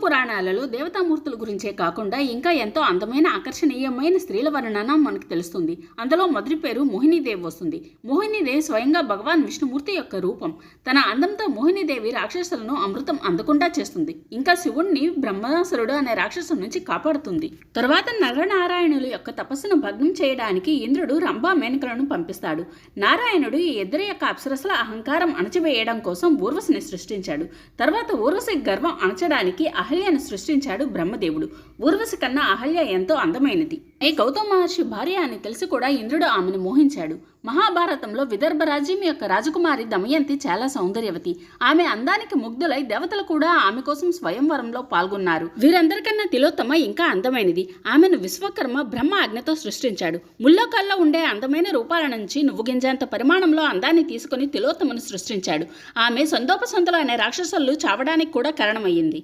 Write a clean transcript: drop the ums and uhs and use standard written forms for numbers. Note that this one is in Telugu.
పురాణాలలో దేవతామూర్తుల గురించే కాకుండా ఇంకా ఎంతో అందమైన ఆకర్షణీయమైన స్త్రీల వర్ణన మనకు తెలుస్తుంది. అందులో మొదటి పేరు మోహినీదేవి వస్తుంది. మోహినీదేవి స్వయంగా భగవాన్ విష్ణుమూర్తి యొక్క రూపం. తన అందంతో మోహినీదేవి రాక్షసులను అమృతం అందకుండా చేస్తుంది. ఇంకా శివుణ్ణి బ్రహ్మాసురుడు అనే రాక్షసు నుంచి కాపాడుతుంది. తర్వాత నరనారాయణుల యొక్క తపస్సును భగ్నం చేయడానికి ఇంద్రుడు రంభా మేనకలను పంపిస్తాడు. నారాయణుడు ఈ ఇద్దరి యొక్క అప్సరసల అహంకారం అణచివేయడం కోసం ఊర్వశిని సృష్టించాడు. తర్వాత ఊర్వశి గర్వం అణచడానికి అహల్యను సృష్టించాడు బ్రహ్మదేవుడు. ఊర్వశి కన్నా అహల్య ఎంతో అందమైనది. గౌతమ మహర్షి భార్య అని తెలిసి కూడా ఇంద్రుడు ఆమెను మోహించాడు. మహాభారతంలో విదర్భ రాజ్యం యొక్క రాజకుమారి దమయంతి చాలా సౌందర్యవతి. ఆమె అందానికి ముగ్ధులై దేవతలు కూడా ఆమె కోసం స్వయంవరంలో పాల్గొన్నారు. వీరందరికన్నా తిలోత్తమ ఇంకా అందమైనది. ఆమెను విశ్వకర్మ బ్రహ్మ ఆజ్ఞతో సృష్టించాడు. ముల్లోకాల్లో ఉండే అందమైన రూపాల నుంచి నువ్వు గింజంత పరిమాణంలో అందాన్ని తీసుకుని తిలోత్తమను సృష్టించాడు. ఆమె సందోపసంతులు అనే రాక్షసులు చావడానికి కూడా కారణమయ్యింది.